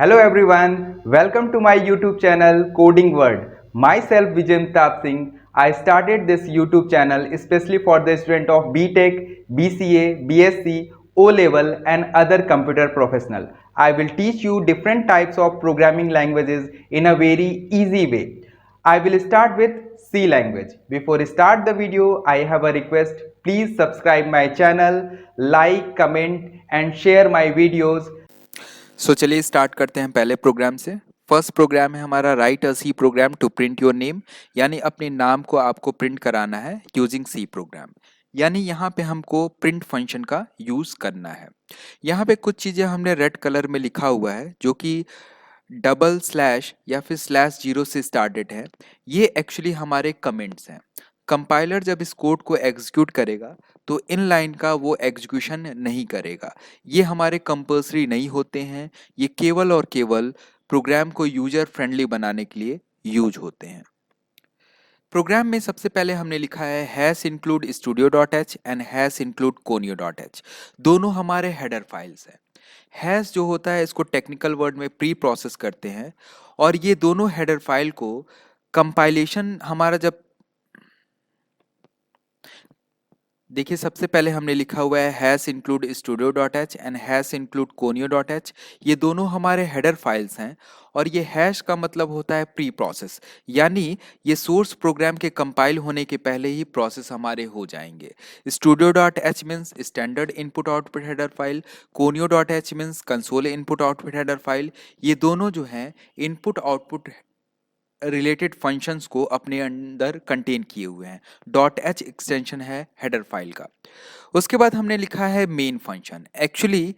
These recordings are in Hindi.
Hello everyone, welcome to my YouTube channel Coding World. Myself Vijay Tap Singh. I started this YouTube channel especially for the student of BTech, BCA, BSc, O level and other computer professional. I will teach you different types of programming languages in a very easy way. I will start with C language. Before start the video, I have a request. Please subscribe my channel, like, comment and share my videos. चलिए स्टार्ट करते हैं पहले प्रोग्राम से। फर्स्ट प्रोग्राम है हमारा write a C program to print your name, यानी अपने नाम को आपको प्रिंट कराना है यूजिंग सी प्रोग्राम। यानी यहाँ पे हमको प्रिंट फंक्शन का यूज करना है। यहाँ पे कुछ चीजें हमने रेड कलर में लिखा हुआ है जो कि डबल स्लैश या फिर स्लैश जीरो से स्टार्टेड है। ये एक्चुअली हमारे कमेंट्स हैं। कंपाइलर जब इस कोड को एग्जीक्यूट करेगा तो इन लाइन का वो एग्जीक्यूशन नहीं करेगा। ये हमारे कंपल्सरी नहीं होते हैं, ये केवल और केवल प्रोग्राम को यूजर फ्रेंडली बनाने के लिए यूज होते हैं। प्रोग्राम में सबसे पहले हमने लिखा है hash include studio dot H and hash include conio dot H. दोनों हमारे हेडर फाइल्स हैं। हैश जो होता है इसको टेक्निकल वर्ड में प्री प्रोसेस करते हैं और ये दोनों हेडर फाइल को कंपाइलेशन हमारा जब देखिए सबसे पहले हमने लिखा हुआ है hash include studio dot H and hash include conio dot H. ये दोनों हमारे हेडर फाइल्स हैं और ये हैश का मतलब होता है प्री प्रोसेस, यानी ये सोर्स प्रोग्राम के कंपाइल होने के पहले ही प्रोसेस हमारे हो जाएंगे। Studio dot H means standard input output header file, conio dot H means console input output header file. ये दोनों जो हैं इनपुट आउटपुट रिलेटेड फंक्शंस को अपने अंदर कंटेन किए हुए हैं। डॉट एच एक्सटेंशन है हेडर फाइल का। उसके बाद हमने लिखा है मेन फंक्शन। एक्चुअली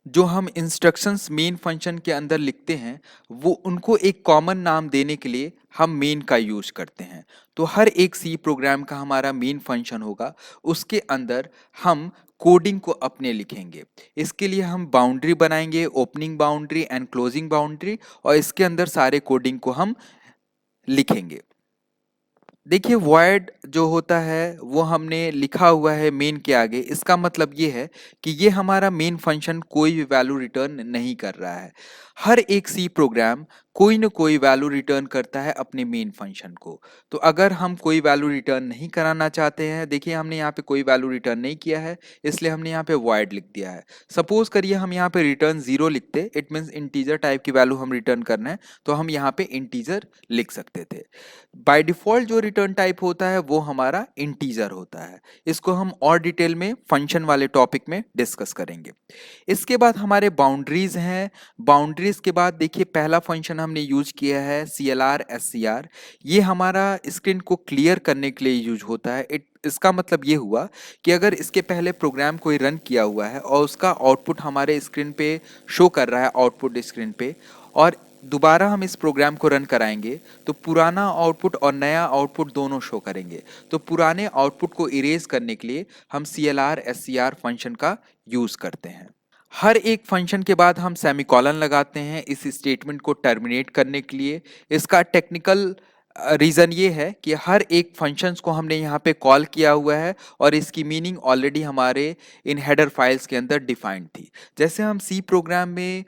जो हम इंस्ट्रक्शंस मेन फंक्शन के अंदर लिखते हैं वो उनको एक कॉमन नाम देने के लिए हम मेन का यूज करते हैं। तो हर एक सी प्रोग्राम का हमारा मेन फंक्शन होगा, उसके अंदर हम कोडिंग को अपने लिखेंगे। इसके लिए हम बाउंड्री बनाएंगे, opening boundary and closing boundary, और इसके अंदर सारे कोडिंग को हम लिखेंगे। देखिए वॉइड जो होता है वो हमने लिखा हुआ है मेन के आगे। इसका मतलब ये है कि ये हमारा मेन फंक्शन कोई भी वैल्यू रिटर्न नहीं कर रहा है। हर एक सी प्रोग्राम कोई ना कोई वैल्यू रिटर्न करता है अपने मेन फंक्शन को। तो अगर हम कोई वैल्यू रिटर्न नहीं कराना चाहते हैं, देखिए हमने यहाँ पे कोई वैल्यू रिटर्न नहीं किया है इसलिए हमने यहाँ पे वॉइड लिख दिया है। सपोज करिए हम यहाँ पे रिटर्न जीरो लिखते, इट मीन्स इंटीजर टाइप की वैल्यू हम रिटर्न करना है, तो हम यहाँ पे इंटीजर लिख सकते थे। बाय डिफॉल्ट जो रिटर्न टाइप होता है वो हमारा इंटीजर होता है। इसको हम और डिटेल में फंक्शन वाले टॉपिक में डिस्कस करेंगे। इसके बाद हमारे बाउंड्रीज हैं। बाउंड्रीज के बाद देखिए पहला फंक्शन हमने यूज किया है CLR SCR। ये हमारा स्क्रीन को क्लियर करने के लिए यूज होता है। इसका मतलब ये हुआ कि अगर इसके पहले प्रोग्राम कोई रन किया हुआ है और उसका आउटपुट हमारे स्क्रीन पे शो कर रहा है आउटपुट स्क्रीन पे, और दोबारा हम इस प्रोग्राम को रन कराएंगे तो पुराना आउटपुट और नया आउटपुट दोनों शो करेंगे। तो पुराने आउटपुट को इरेज करने के लिए हम CLR SCR फंक्शन का यूज करते हैं। हर एक फंक्शन के बाद हम सेमीकोलन लगाते हैं इस स्टेटमेंट को टर्मिनेट करने के लिए। इसका टेक्निकल रीज़न ये है कि हर एक फंक्शंस को हमने यहाँ पे कॉल किया हुआ है और इसकी मीनिंग ऑलरेडी हमारे इन हेडर फाइल्स के अंदर डिफाइंड थी। जैसे हम सी प्रोग्राम में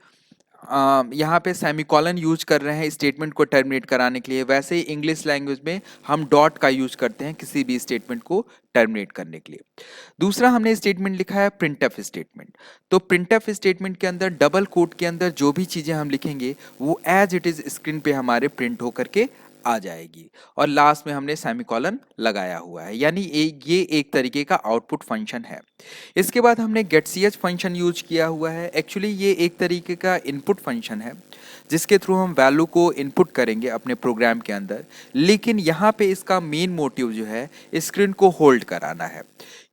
यहाँ पे सेमीकोलन यूज कर रहे हैं स्टेटमेंट को टर्मिनेट कराने के लिए, वैसे ही इंग्लिश लैंग्वेज में हम डॉट का यूज करते हैं किसी भी स्टेटमेंट को टर्मिनेट करने के लिए। दूसरा हमने स्टेटमेंट लिखा है प्रिंटफ स्टेटमेंट। तो प्रिंटफ स्टेटमेंट के अंदर डबल कोट के अंदर जो भी चीज़ें हम लिखेंगे वो एज इट इज स्क्रीन पे हमारे प्रिंट होकर के आ जाएगी, और लास्ट में हमने सेमीकोलन लगाया हुआ है, यानी ये एक तरीके का आउटपुट फंक्शन है। इसके बाद हमने getch फंक्शन यूज किया हुआ है। एक्चुअली ये एक तरीके का इनपुट फंक्शन है जिसके थ्रू हम वैल्यू को इनपुट करेंगे अपने प्रोग्राम के अंदर, लेकिन यहाँ पे इसका मेन मोटिव जो है स्क्रीन को होल्ड कराना है।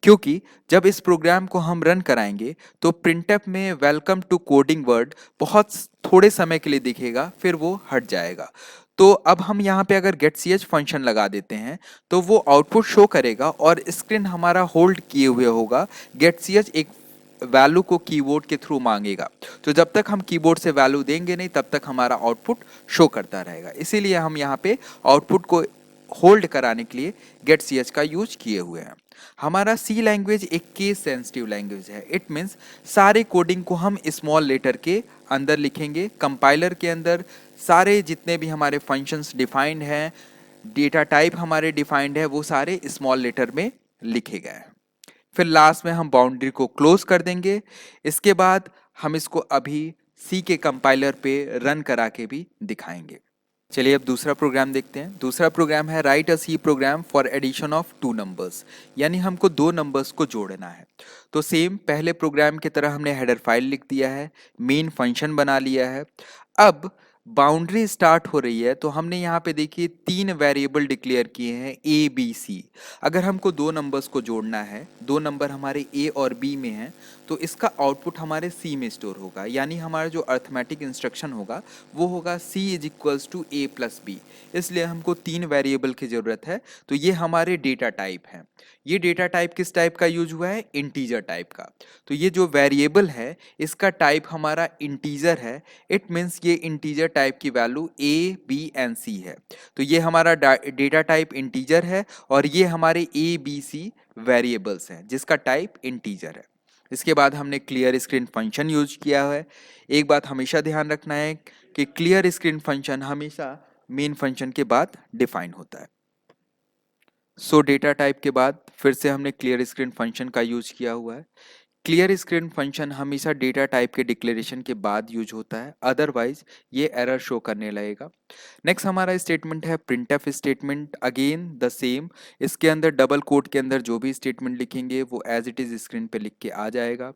क्योंकि जब इस प्रोग्राम को हम रन कराएंगे तो प्रिंटफ में वेलकम टू कोडिंग वर्ड बहुत थोड़े समय के लिए दिखेगा, फिर वो हट जाएगा। तो अब हम यहाँ पे अगर getch फंक्शन लगा देते हैं तो वो आउटपुट शो करेगा और स्क्रीन हमारा होल्ड किए हुए होगा। getch एक वैल्यू को कीबोर्ड के थ्रू मांगेगा, तो जब तक हम कीबोर्ड से वैल्यू देंगे नहीं तब तक हमारा आउटपुट शो करता रहेगा। इसीलिए हम यहाँ पे आउटपुट को होल्ड कराने के लिए गेट सी एच का यूज किए हुए हैं। हमारा सी लैंग्वेज एक केस सेंसिटिव लैंग्वेज है। इट मीन्स सारे कोडिंग को हम स्मॉल लेटर के अंदर लिखेंगे। कंपाइलर के अंदर सारे जितने भी हमारे फंक्शंस डिफाइंड हैं, डेटा टाइप हमारे डिफाइंड है, वो सारे स्मॉल लेटर में लिखे गए हैं। फिर लास्ट में हम बाउंड्री को क्लोज कर देंगे। इसके बाद हम इसको अभी सी के कंपाइलर पे रन करा के भी दिखाएंगे। चलिए अब दूसरा प्रोग्राम देखते हैं। दूसरा प्रोग्राम है write a C program for addition of 2 numbers, यानी हमको 2 नंबर्स को जोड़ना है। तो सेम पहले प्रोग्राम की तरह हमने हेडर फाइल लिख दिया है, मेन फंक्शन बना लिया है। अब बाउंड्री स्टार्ट हो रही है तो हमने यहाँ पे देखिए 3 वेरिएबल डिक्लेयर किए हैं ए बी सी। अगर हमको 2 नंबर्स को जोड़ना है, 2 नंबर हमारे ए और बी में हैं, तो इसका आउटपुट हमारे सी में स्टोर होगा। यानी हमारा जो अर्थमेटिक इंस्ट्रक्शन होगा वो होगा C is equals to A plus B. इसलिए हमको 3 वेरिएबल की ज़रूरत है। तो ये हमारे डेटा टाइप हैं। ये डेटा टाइप किस टाइप का यूज हुआ है? इंटीजर टाइप का। तो ये जो वेरिएबल है इसका टाइप हमारा इंटीजर है। इट मीन्स ये इंटीजर टाइप की वैल्यू ए बी एंड सी है। तो ये हमारा डेटा टाइप इंटीजर है और ये हमारे ए बी सी वेरिएबल्स हैं जिसका टाइप इंटीजर है। इसके बाद हमने क्लियर स्क्रीन फंक्शन यूज किया है। एक बात हमेशा ध्यान रखना है कि क्लियर स्क्रीन फंक्शन हमेशा मेन फंक्शन के बाद डिफाइन होता है। सो डेटा टाइप के बाद फिर से हमने क्लियर स्क्रीन फंक्शन का यूज किया हुआ है। क्लियर स्क्रीन फंक्शन हमेशा डेटा टाइप के डिक्लेरेशन के बाद यूज होता है, अदरवाइज ये एरर शो करने लगेगा। नेक्स्ट हमारा स्टेटमेंट है printf statement. Again the same, इसके अंदर डबल कोट के अंदर जो भी स्टेटमेंट लिखेंगे वो एज इट इज स्क्रीन पे लिख के आ जाएगा।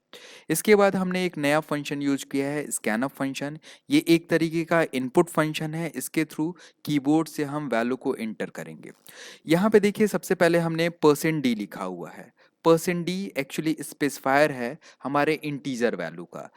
इसके बाद हमने एक नया फंक्शन यूज किया है स्कैनअप फंक्शन। ये एक तरीके का इनपुट फंक्शन है, इसके थ्रू कीबोर्ड से हम वैल्यू को एंटर करेंगे। यहाँ पे देखिए सबसे पहले हमने %d लिखा हुआ है। %d एक्चुअली स्पेसिफायर है हमारे इंटीजर वैल्यू का।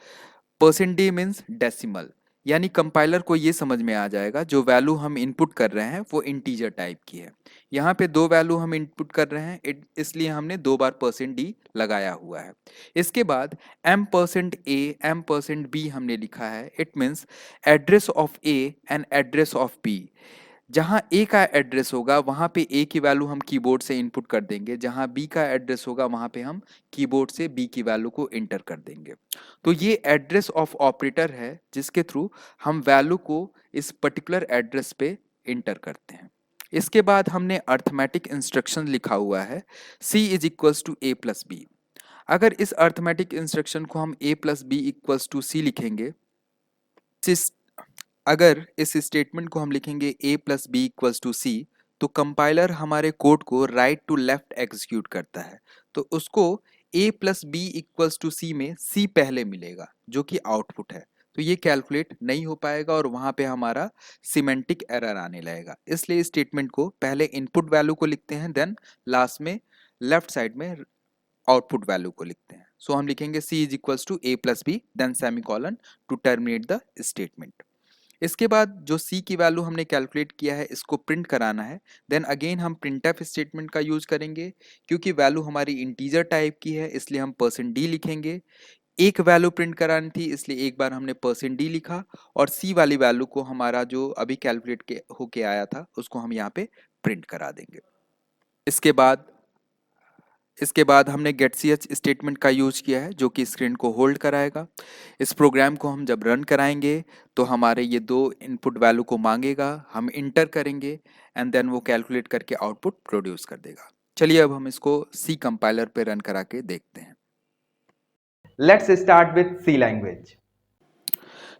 %d मीन्स डेसिमल, यानी कंपाइलर को ये समझ में आ जाएगा जो वैल्यू हम इनपुट कर रहे हैं वो इंटीजर टाइप की है। यहाँ पे 2 वैल्यू हम इनपुट कर रहे हैं, इसलिए हमने 2 बार %d लगाया हुआ है। इसके बाद m%a m%b हमने लिखा है। It means address of a and address of b। जहाँ ए का एड्रेस होगा वहाँ पे ए की वैल्यू हम कीबोर्ड से इनपुट कर देंगे, जहाँ बी का एड्रेस होगा वहाँ पे हम कीबोर्ड से बी की वैल्यू को इंटर कर देंगे। तो ये एड्रेस ऑफ ऑपरेटर है जिसके थ्रू हम वैल्यू को इस पर्टिकुलर एड्रेस पे इंटर करते हैं। इसके बाद हमने अर्थमेटिक इंस्ट्रक्शन लिखा हुआ है C is equals to A plus B. अगर इस अर्थमेटिक इंस्ट्रक्शन को हम A plus B equals to C लिखेंगे, अगर इस स्टेटमेंट को हम लिखेंगे a plus B equals to C, तो कंपाइलर हमारे कोड को राइट टू लेफ्ट एग्जीक्यूट करता है। तो उसको a plus B equals to C में c पहले मिलेगा जो कि आउटपुट है। तो ये कैलकुलेट नहीं हो पाएगा और वहाँ पे हमारा सिमेंटिक एरर आने लगेगा। इसलिए स्टेटमेंट को पहले इनपुट वैल्यू को लिखते हैं, देन लास्ट में लेफ्ट साइड में आउटपुट वैल्यू को लिखते हैं। सो हम लिखेंगे c is equals to a plus B then semicolon to terminate the statement. इसके बाद जो c की वैल्यू हमने कैलकुलेट किया है इसको प्रिंट कराना है। देन अगेन हम प्रिंटफ स्टेटमेंट का यूज करेंगे। क्योंकि वैल्यू हमारी इंटीजर टाइप की है इसलिए हम %d लिखेंगे। एक वैल्यू प्रिंट करानी थी इसलिए एक बार हमने %d लिखा और c वाली वैल्यू को हमारा जो अभी कैलकुलेट होके आया था उसको हम यहाँ पे प्रिंट करा देंगे। इसके बाद हमने गेट सी एच स्टेटमेंट का यूज किया है जो कि स्क्रीन को होल्ड कराएगा। इस प्रोग्राम को हम जब रन कराएंगे तो हमारे ये 2 इनपुट वैल्यू को मांगेगा, हम इंटर करेंगे एंड देन वो कैलकुलेट करके आउटपुट प्रोड्यूस कर देगा। चलिए अब हम इसको सी कंपाइलर पे रन करा के देखते हैं। Let's start with C language.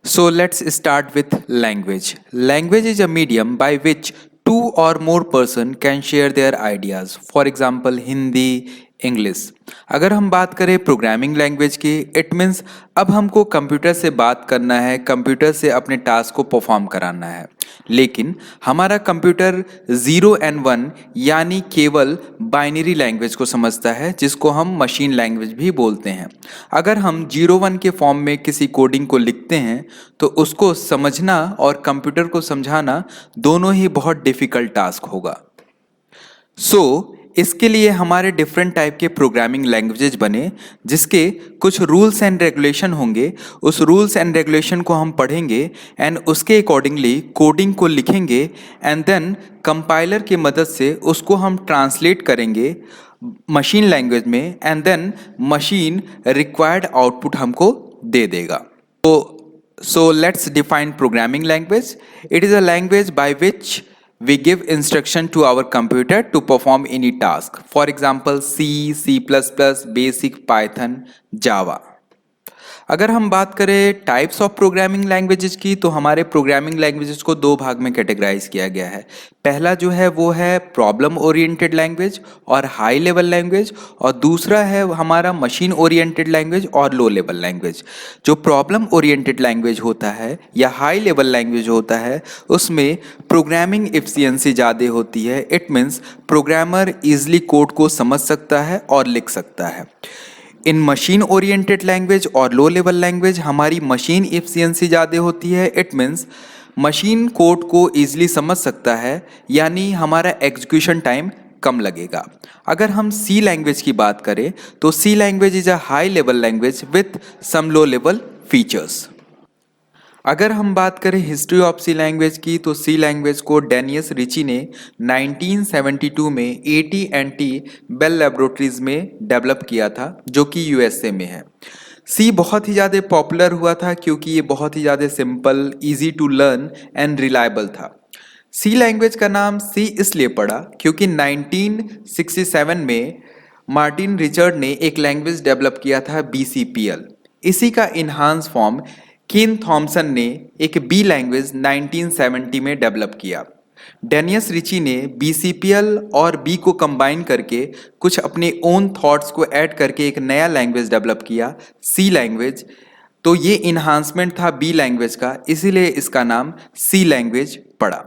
So let's start with language. Language is a medium by which 2 or more person can share their ideas. For example, Hindi, English. अगर हम बात करें प्रोग्रामिंग लैंग्वेज की, इट मीन्स अब हमको कंप्यूटर से बात करना है, कंप्यूटर से अपने टास्क को परफॉर्म कराना है। लेकिन हमारा कंप्यूटर 0 and 1 यानी केवल बाइनरी लैंग्वेज को समझता है जिसको हम मशीन लैंग्वेज भी बोलते हैं। अगर हम 0-1 के फॉर्म में किसी कोडिंग को लिखते हैं तो उसको समझना और कंप्यूटर को समझाना दोनों ही बहुत डिफिकल्ट टास्क होगा। सो इसके लिए हमारे डिफरेंट टाइप के प्रोग्रामिंग लैंग्वेजेस बने, जिसके कुछ रूल्स एंड रेगुलेशन होंगे। उस रूल्स एंड रेगुलेशन को हम पढ़ेंगे एंड उसके अकॉर्डिंगली कोडिंग को लिखेंगे एंड देन कंपाइलर की मदद से उसको हम ट्रांसलेट करेंगे मशीन लैंग्वेज में and then machine required output हमको दे देगा। So let's define programming language. It is a language by which we give instruction to our computer to perform any task. For example, C, C++, Basic, Python, Java. अगर हम बात करें टाइप्स ऑफ प्रोग्रामिंग लैंग्वेजेस की, तो हमारे प्रोग्रामिंग लैंग्वेजेस को दो भाग में कैटेगराइज किया गया है। पहला जो है वो है प्रॉब्लम ओरिएंटेड लैंग्वेज और हाई लेवल लैंग्वेज, और दूसरा है हमारा मशीन ओरिएंटेड लैंग्वेज और लो लेवल लैंग्वेज। जो प्रॉब्लम ओरिएंटेड लैंग्वेज होता है या हाई लेवल लैंग्वेज होता है, उसमें प्रोग्रामिंग एफिशिएंसी ज़्यादा होती है। It means programmer easily code को समझ सकता है और लिख सकता है। इन मशीन ओरिएंटेड लैंग्वेज और लो लेवल लैंग्वेज हमारी मशीन एफिशिएंसी ज़्यादा होती है। इट मीन्स मशीन कोड को ईजिली समझ सकता है, यानी हमारा एग्जीक्यूशन टाइम कम लगेगा। अगर हम सी लैंग्वेज की बात करें तो C language is a high level language with some low level features. अगर हम बात करें हिस्ट्री ऑफ सी लैंग्वेज की, तो सी लैंग्वेज को डेनियस रिची ने 1972 में AT&T बेल लैबोरेटरीज में डेवलप किया था, जो कि USA में है। सी बहुत ही ज़्यादा पॉपुलर हुआ था क्योंकि ये बहुत ही ज़्यादा simple, easy to learn and reliable था। सी लैंग्वेज का नाम सी इसलिए पड़ा क्योंकि 1967 में मार्टिन रिचर्ड ने एक लैंग्वेज डेवलप किया था BCPL। इसी का इन्हांस फॉर्म केन थॉमसन ने एक बी लैंग्वेज 1970 में डेवलप किया। डेनियस रिची ने BCPL और बी को कंबाइन करके कुछ अपने ओन थॉट्स को ऐड करके एक नया लैंग्वेज डेवलप किया, सी लैंग्वेज। तो ये इन्हांसमेंट था बी लैंग्वेज का, इसीलिए इसका नाम सी लैंग्वेज पड़ा।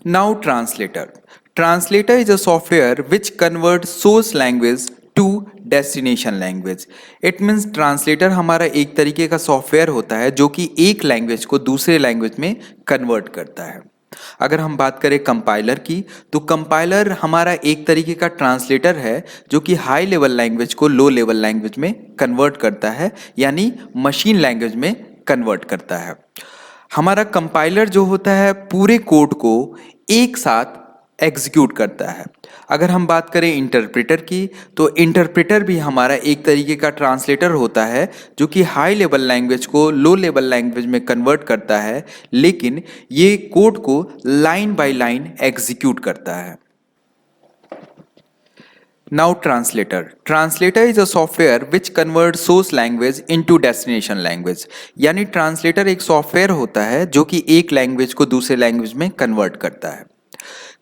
Now translator. Translator is a software which converts source language to destination language. It means translator हमारा एक तरीके का सॉफ्टवेयर होता है जो कि एक लैंग्वेज को दूसरे लैंग्वेज में कन्वर्ट करता है। अगर हम बात करें कंपाइलर की, तो कंपाइलर हमारा एक तरीके का ट्रांसलेटर है जो कि हाई लेवल लैंग्वेज को लो लेवल लैंग्वेज में कन्वर्ट करता है, यानी मशीन लैंग्वेज में कन्वर्ट करता है। हमारा कंपाइलर जो होता है पूरे कोड को एक साथ एग्जीक्यूट करता है। अगर हम बात करें इंटरप्रेटर की, तो इंटरप्रेटर भी हमारा एक तरीके का ट्रांसलेटर होता है जो कि हाई लेवल लैंग्वेज को लो लेवल लैंग्वेज में कन्वर्ट करता है, लेकिन ये कोड को लाइन बाय लाइन एग्जीक्यूट करता है। Now translator. Translator is a software which converts source language into destination language. यानी ट्रांसलेटर एक सॉफ्टवेयर होता है जो कि एक लैंग्वेज को दूसरे लैंग्वेज में कन्वर्ट करता है।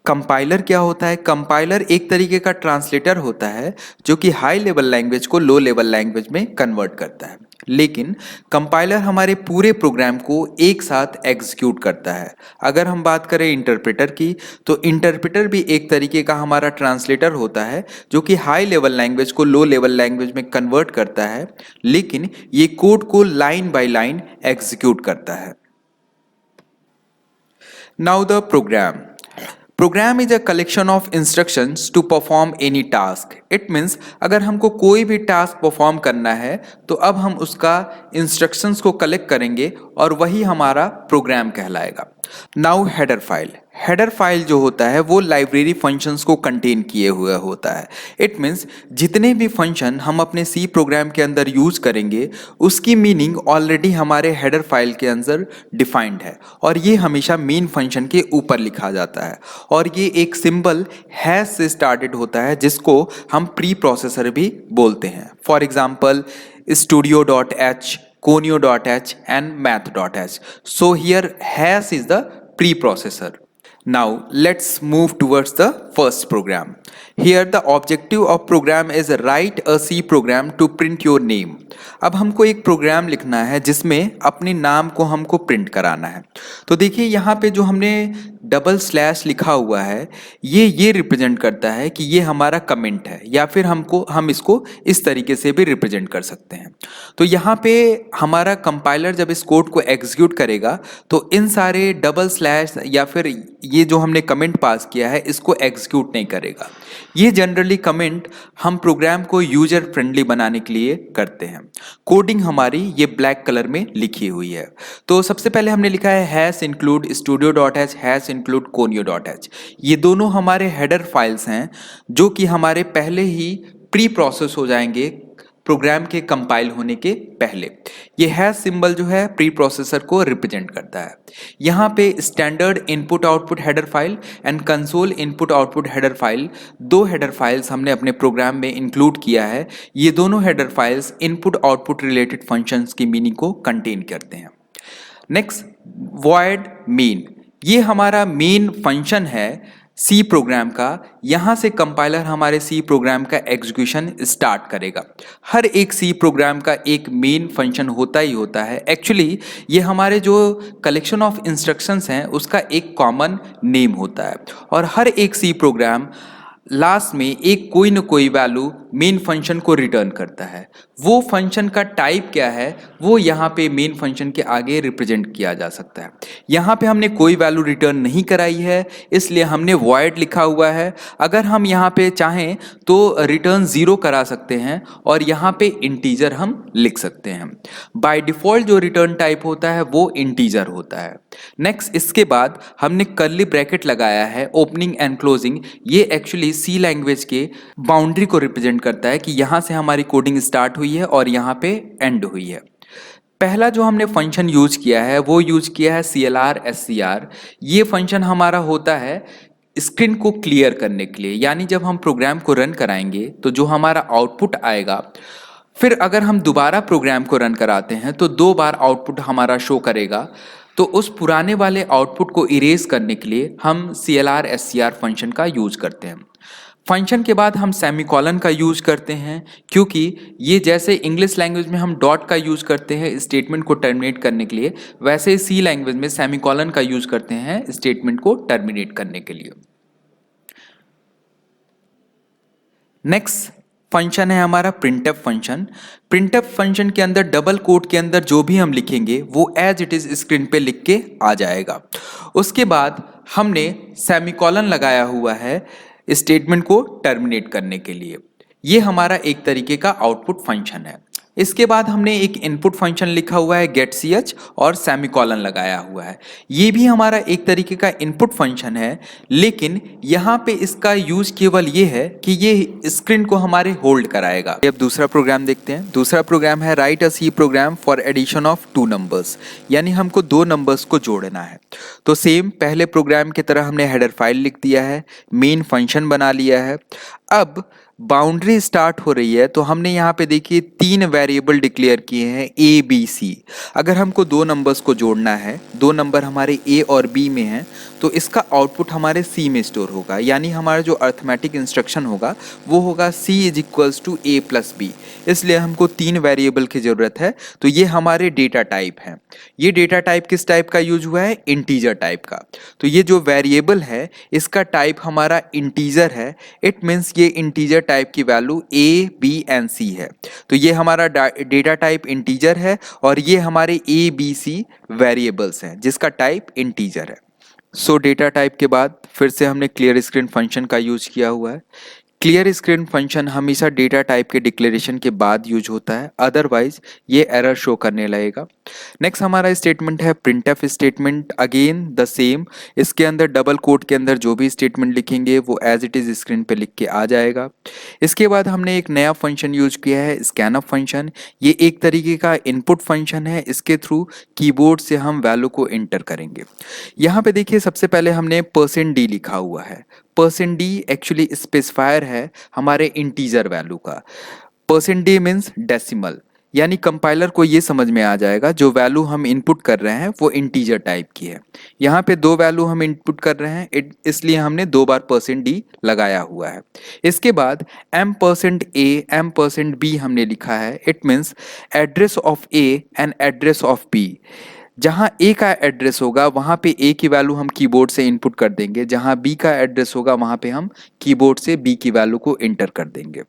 कंपाइलर क्या होता है? कंपाइलर एक तरीके का ट्रांसलेटर होता है जो कि हाई लेवल लैंग्वेज को लो लेवल लैंग्वेज में कन्वर्ट करता है, लेकिन कंपाइलर हमारे पूरे प्रोग्राम को एक साथ एग्जीक्यूट करता है। अगर हम बात करें इंटरप्रेटर की, तो इंटरप्रेटर भी एक तरीके का हमारा ट्रांसलेटर होता है जो कि हाई लेवल लैंग्वेज को लो लेवल लैंग्वेज में कन्वर्ट करता है, लेकिन ये कोड को लाइन बाय लाइन एग्जीक्यूट करता है। Now the program. Program is a collection of instructions to perform any task. It means अगर हमको कोई भी टास्क परफॉर्म करना है तो अब हम उसका इंस्ट्रक्शंस को कलेक्ट करेंगे और वही हमारा प्रोग्राम कहलाएगा। Now header file. Header file जो होता है वो लाइब्रेरी फंक्शंस को कंटेन किए हुए होता है। इट मीन्स जितने भी फंक्शन हम अपने सी प्रोग्राम के अंदर यूज करेंगे उसकी मीनिंग ऑलरेडी हमारे हेडर फाइल के अंदर डिफाइंड है और ये हमेशा मेन फंक्शन के ऊपर लिखा जाता है और ये एक सिंबल हैश से स्टार्टेड होता है जिसको हम प्री प्रोसेसर भी बोलते हैं। For example studio.h, conio.h and math.h. So here hash is the preprocessor. Now let's move towards the first program. Here the objective of program is write a C program to print your name. अब हमको एक प्रोग्राम लिखना है जिसमें अपने नाम को हमको प्रिंट कराना है। तो देखिए यहाँ पे जो हमने डबल स्लैश लिखा हुआ है, ये रिप्रेजेंट करता है कि ये हमारा कमेंट है, या फिर हम इसको इस तरीके से भी रिप्रेजेंट कर सकते हैं। तो यहाँ पे हमारा कंपाइलर जब इस कोड को एग्जीक्यूट करेगा तो इन सारे डबल स्लैश या फिर ये जो हमने कमेंट पास किया है इसको एग्जीक्यूट नहीं करेगा। ये जनरली कमेंट हम प्रोग्राम को यूजर फ्रेंडली बनाने के लिए करते हैं। कोडिंग हमारी ये ब्लैक कलर में लिखी हुई है। तो सबसे पहले हमने लिखा है hash include studio.h hash include conio.h। ये दोनों हमारे हेडर फाइल्स हैं जो कि हमारे पहले ही प्री प्रोसेस हो जाएंगे प्रोग्राम के कंपाइल होने के पहले। ये हैश सिंबल जो है प्री प्रोसेसर को रिप्रेजेंट करता है। यहाँ पे standard input output header file and console input output header file, दो हेडर फाइल्स हमने अपने प्रोग्राम में इंक्लूड किया है। ये दोनों header files input output related functions की मीनिंग को कंटेन करते हैं। नेक्स्ट, वॉइड मेन, ये हमारा मेन फंक्शन है सी प्रोग्राम का। यहाँ से कंपाइलर हमारे सी प्रोग्राम का एग्जीक्यूशन स्टार्ट करेगा। हर एक सी प्रोग्राम का एक मेन फंक्शन होता ही होता है। एक्चुअली ये हमारे जो कलेक्शन ऑफ इंस्ट्रक्शंस हैं उसका एक कॉमन नेम होता है, और हर एक सी प्रोग्राम लास्ट में एक कोई न कोई वैल्यू मेन फंक्शन को रिटर्न करता है। वो फंक्शन का टाइप क्या है वो यहाँ पे मेन फंक्शन के आगे रिप्रेजेंट किया जा सकता है। यहाँ पे हमने कोई वैल्यू रिटर्न नहीं कराई है इसलिए हमने वॉइड लिखा हुआ है। अगर हम यहाँ पे चाहें तो रिटर्न 0 करा सकते हैं और यहाँ पे इंटीजर हम लिख सकते हैं। बाय डिफ़ॉल्ट जो रिटर्न टाइप होता है वो इंटीजर होता है। नेक्स्ट, इसके बाद हमने कर्ली ब्रैकेट लगाया है ओपनिंग एंड क्लोजिंग। ये एक्चुअली सी लैंग्वेज के बाउंड्री को रिप्रेजेंट करता है कि यहाँ से हमारी कोडिंग स्टार्ट हुई है और यहाँ पे एंड हुई है। पहला जो हमने फंक्शन यूज किया है वो यूज किया है CLR SCR। ये फंक्शन हमारा होता है स्क्रीन को क्लियर करने के लिए, यानी जब हम प्रोग्राम को रन कराएंगे तो जो हमारा आउटपुट आएगा, फिर अगर हम दोबारा प्रोग्राम को रन कराते हैं तो 2 बार आउटपुट हमारा शो करेगा। तो उस पुराने वाले आउटपुट को इरेज करने के लिए हम CLR SCR फंक्शन का यूज करते हैं। फंक्शन के बाद हम सेमीकॉलन का यूज करते हैं, क्योंकि ये जैसे इंग्लिश लैंग्वेज में हम डॉट का यूज करते हैं स्टेटमेंट को टर्मिनेट करने के लिए, वैसे ही सी लैंग्वेज में सेमीकॉलन का यूज करते हैं स्टेटमेंट को टर्मिनेट करने के लिए। नेक्स्ट फंक्शन है हमारा प्रिंटफ फंक्शन। प्रिंटफ फंक्शन के अंदर डबल कोट के अंदर जो भी हम लिखेंगे वो एज इट इज स्क्रीन पे लिख के आ जाएगा। उसके बाद हमने सेमीकॉलन लगाया हुआ है स्टेटमेंट को टर्मिनेट करने के लिए। ये हमारा एक तरीके का आउटपुट फंक्शन है। इसके बाद हमने एक इनपुट फंक्शन लिखा हुआ है गेट ch और सेमीकॉलन लगाया हुआ है। ये भी हमारा एक तरीके का इनपुट फंक्शन है, लेकिन यहाँ पे इसका यूज केवल ये है कि ये स्क्रीन को हमारे होल्ड कराएगा। अब दूसरा प्रोग्राम देखते हैं। दूसरा प्रोग्राम है write a C program for addition of 2 numbers, यानी हमको 2 नंबर्स को जोड़ना है। तो सेम पहले प्रोग्राम की तरह हमने हेडर फाइल लिख दिया है, मेन फंक्शन बना लिया है। अब बाउंड्री स्टार्ट हो रही है तो हमने यहाँ पे देखिए 3 वेरिएबल डिक्लेयर किए हैं ABC। अगर हमको 2 नंबर्स को जोड़ना है, 2 नंबर हमारे A और B में हैं, तो इसका आउटपुट हमारे C में स्टोर होगा, यानी हमारा जो अर्थमेटिक इंस्ट्रक्शन होगा वो होगा C = A + B। इसलिए हमको 3 वेरिएबल की ज़रूरत है। तो ये हमारे डेटा टाइप हैं। ये डेटा टाइप किस टाइप का यूज हुआ है? इंटीजर टाइप का। तो ये जो वेरिएबल है इसका टाइप हमारा इंटीजर है। इट मीन्स ये इंटीजर टाइप की value A, B and C है। तो ये हमारा डेटा टाइप इंटीजर है और ये हमारे A, B, C वेरिएबल्स हैं जिसका टाइप इंटीजर है। सो डेटा टाइप के बाद फिर से हमने क्लियर स्क्रीन फंक्शन का यूज किया हुआ है। क्लियर स्क्रीन फंक्शन हमेशा डेटा टाइप के डिक्लेरेशन के बाद यूज होता है, अदरवाइज ये एरर शो करने लगेगा। नेक्स्ट हमारा स्टेटमेंट है printf statement. Again the same, इसके अंदर डबल कोट के अंदर जो भी स्टेटमेंट लिखेंगे वो एज इट इज स्क्रीन पे लिख के आ जाएगा। इसके बाद हमने एक नया फंक्शन यूज किया है स्कैनअप फंक्शन। ये एक तरीके का इनपुट फंक्शन है, इसके थ्रू कीबोर्ड से हम वैल्यू को एंटर करेंगे। यहाँ पे देखिए सबसे पहले हमने %d लिखा हुआ है। %d एक्चुअली स्पेसिफायर है हमारे इंटीजर वैल्यू का। %d मीन्स डेसिमल, यानी कंपाइलर को ये समझ में आ जाएगा जो वैल्यू हम इनपुट कर रहे हैं वो इंटीजर टाइप की है। यहाँ पे 2 वैल्यू हम इनपुट कर रहे हैं, इसलिए हमने 2 बार %d लगाया हुआ है। इसके बाद %a %b हमने लिखा है। It means address of A and address of B। जहाँ ए का एड्रेस होगा वहाँ पे ए की वैल्यू हम कीबोर्ड से इनपुट कर देंगे, जहाँ बी का एड्रेस होगा वहाँ पे हम कीबोर्ड से बी की वैल्यू को इंटर कर देंगे।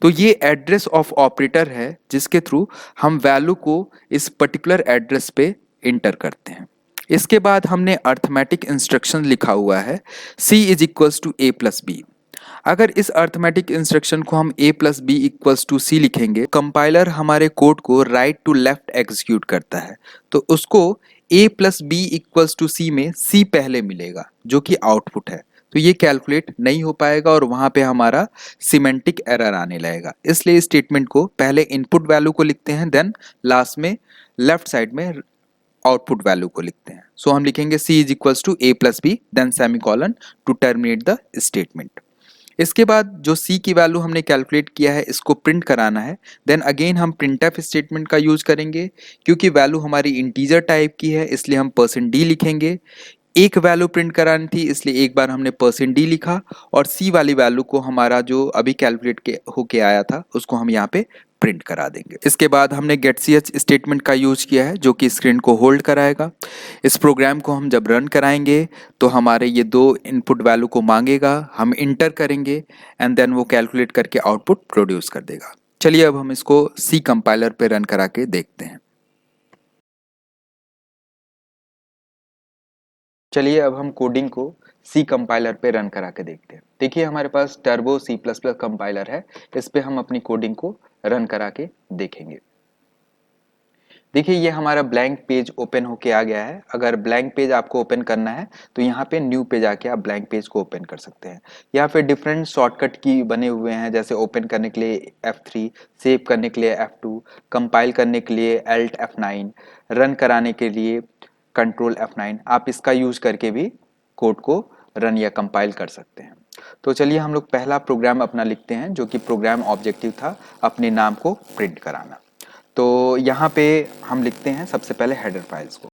तो ये एड्रेस ऑफ ऑपरेटर है जिसके थ्रू हम वैल्यू को इस पर्टिकुलर एड्रेस पे इंटर करते हैं। इसके बाद हमने अर्थमेटिक इंस्ट्रक्शन लिखा हुआ है c is equals to A plus B. अगर इस अर्थमेटिक इंस्ट्रक्शन को हम a plus B equals to C लिखेंगे, कंपाइलर हमारे कोड को राइट टू लेफ्ट एग्जीक्यूट करता है, तो उसको a plus B equals to C में c पहले मिलेगा जो कि आउटपुट है, तो ये कैलकुलेट नहीं हो पाएगा और वहां पे हमारा सिमेंटिक एरर आने लगेगा। इसलिए इस स्टेटमेंट को पहले इनपुट वैल्यू को लिखते हैं, देन लास्ट में लेफ्ट साइड में आउटपुट वैल्यू को लिखते हैं। सो हम लिखेंगे c is equals to a plus B then semicolon to terminate the statement. इसके बाद जो c की वैल्यू हमने कैलकुलेट किया है इसको प्रिंट कराना है, देन अगेन हम printf स्टेटमेंट का यूज करेंगे। क्योंकि वैल्यू हमारी इंटीजर टाइप की है इसलिए हम %d लिखेंगे। एक वैल्यू प्रिंट करानी थी इसलिए एक बार हमने %d लिखा और c वाली वैल्यू को हमारा जो अभी कैलकुलेट के होके आया था उसको हम यहाँ पे प्रिंट करा देंगे। इसके बाद हमने गेट ch स्टेटमेंट का यूज किया है जो कि स्क्रीन को होल्ड कराएगा। इस प्रोग्राम को हम जब रन कराएंगे तो हमारे ये दो इनपुट वैल्यू को मांगेगा, हम इंटर करेंगे एंड देन वो कैलकुलेट करके आउटपुट प्रोड्यूस कर देगा। चलिए अब हम इसको सी कंपाइलर पे रन करा के देखते हैं। चलिए अब हम कोडिंग को सी कंपाइलर पे रन करा के देखते हैं। देखिए हमारे पास Turbo C plus plus compiler है, इस पे हम अपनी कोडिंग को रन करा के देखेंगे। देखिए ये हमारा ब्लैंक पेज ओपन होके आ गया है। अगर ब्लैंक पेज आपको ओपन करना है तो यहाँ पे न्यू पे जाके आप ब्लैंक पेज को ओपन कर सकते हैं। यहाँ पे डिफरेंट शॉर्टकट की बने हुए हैं, जैसे ओपन करने के लिए F3, सेव करने के लिए F2, कंपाइल करने के लिए Alt F9, रन कराने के लिए कंट्रोल F9। आप इसका यूज करके भी कोड को रन या कंपाइल कर सकते हैं। तो चलिए हम लोग पहला प्रोग्राम अपना लिखते हैं जो कि प्रोग्राम ऑब्जेक्टिव था अपने नाम को प्रिंट कराना। तो यहाँ पे हम लिखते हैं सबसे पहले हेडर फाइल्स को।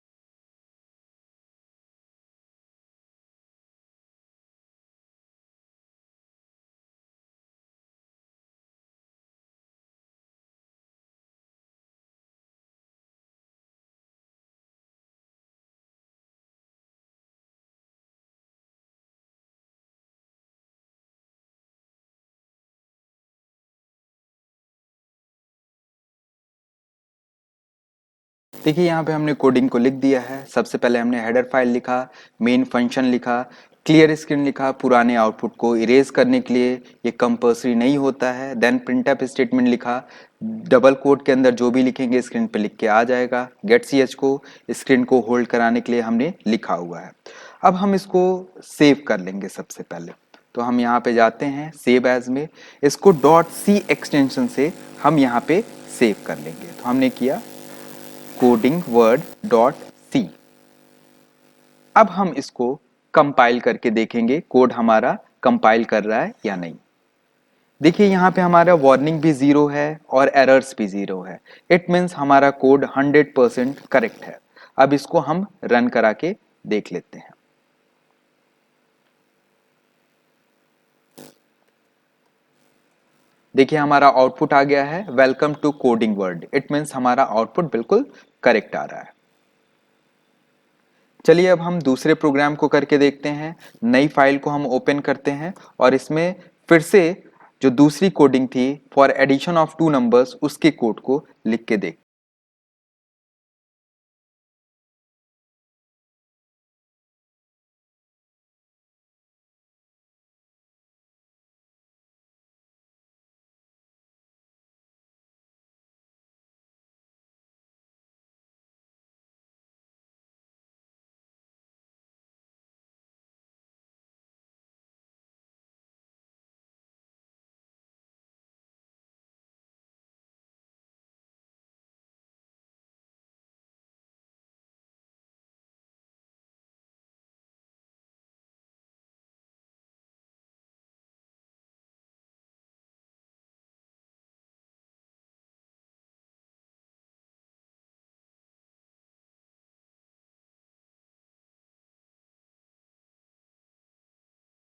देखिए यहाँ पे हमने कोडिंग को लिख दिया है। सबसे पहले हमने हेडर फाइल लिखा, मेन फंक्शन लिखा, क्लियर स्क्रीन लिखा पुराने आउटपुट को इरेज करने के लिए, ये कंपल्सरी नहीं होता है। देन प्रिंटफ स्टेटमेंट लिखा, डबल कोट के अंदर जो भी लिखेंगे स्क्रीन पे लिख के आ जाएगा। गेट ch को स्क्रीन को होल्ड कराने के लिए हमने लिखा हुआ है। अब हम इसको सेव कर लेंगे। सबसे पहले तो हम यहाँ पे जाते हैं सेव एज में, इसको .c एक्सटेंशन से हम यहाँ पे सेव कर लेंगे। तो हमने किया कोडिंग वर्ड डॉट सी। अब हम इसको कंपाइल करके देखेंगे कोड हमारा कंपाइल कर रहा है या नहीं। देखिए यहाँ पे हमारा वार्निंग भी 0 है और एरर्स भी 0 है। इट मीन्स हमारा कोड 100% करेक्ट है। अब इसको हम रन करा के देख लेते हैं। देखिए हमारा आउटपुट आ गया है welcome to coding world. It means हमारा आउटपुट बिल्कुल करेक्ट आ रहा है। चलिए अब हम दूसरे प्रोग्राम को करके देखते हैं। नई फाइल को हम ओपन करते हैं और इसमें फिर से जो दूसरी कोडिंग थी for addition of two numbers उसके कोड को लिख के देख।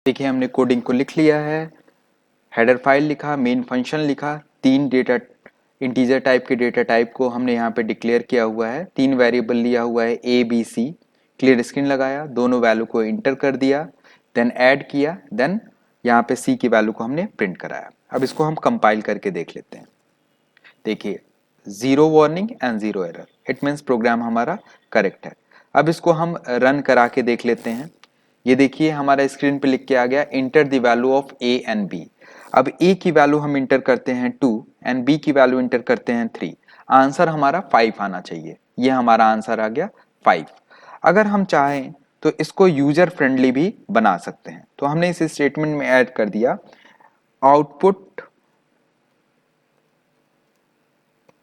देखिए हमने कोडिंग को लिख लिया है, हेडर फाइल लिखा, मेन फंक्शन लिखा, 3 डेटा इंटीजर टाइप के डेटा टाइप को हमने यहाँ पे डिक्लेयर किया हुआ है, 3 वेरिएबल लिया हुआ है A B C, clear screen लगाया, दोनों वैल्यू को इंटर कर दिया, देन ऐड किया, देन यहाँ पे सी की वैल्यू को हमने प्रिंट कराया। अब इसको हम कंपाइल करके देख लेते हैं। देखिए 0 warning and 0 error, it means program हमारा करेक्ट है। अब इसको हम रन करा के देख लेते हैं। ये देखिए हमारा स्क्रीन पे लिख के आ गया enter the value of A and B. अब ए की वैल्यू हम इंटर करते हैं 2 एंड बी की वैल्यू इंटर करते हैं 3। आंसर हमारा 5 आना चाहिए, ये हमारा आंसर आ गया 5। अगर हम चाहें तो इसको यूजर फ्रेंडली भी बना सकते हैं, तो हमने इस स्टेटमेंट में ऐड कर दिया आउटपुट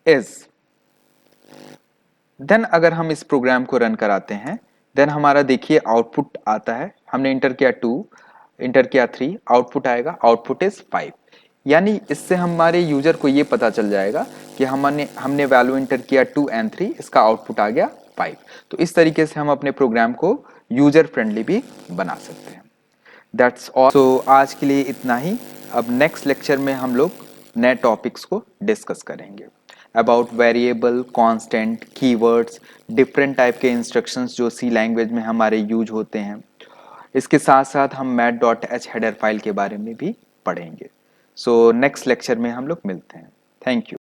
इज। देन अगर हम इस प्रोग्राम को रन कराते हैं, देन हमारा देखिए आउटपुट आता है, हमने इंटर किया 2, इंटर किया 3, आउटपुट आएगा, आउटपुट इज 5। यानी इससे हमारे यूजर को ये पता चल जाएगा कि हमने वैल्यू इंटर किया 2 एंड 3, इसका आउटपुट आ गया 5। तो इस तरीके से हम अपने प्रोग्राम को यूजर फ्रेंडली भी बना सकते हैं। That's all. सो आज के लिए इतना ही। अब नेक्स्ट लेक्चर में हम लोग नए टॉपिक्स को डिस्कस करेंगे about variable, constant, keywords, different type के इंस्ट्रक्शंस जो सी लैंग्वेज में हमारे यूज होते हैं। इसके साथ साथ हम math.h हेडर फाइल के बारे में भी पढ़ेंगे। सो नेक्स्ट लेक्चर में हम लोग मिलते हैं। Thank you.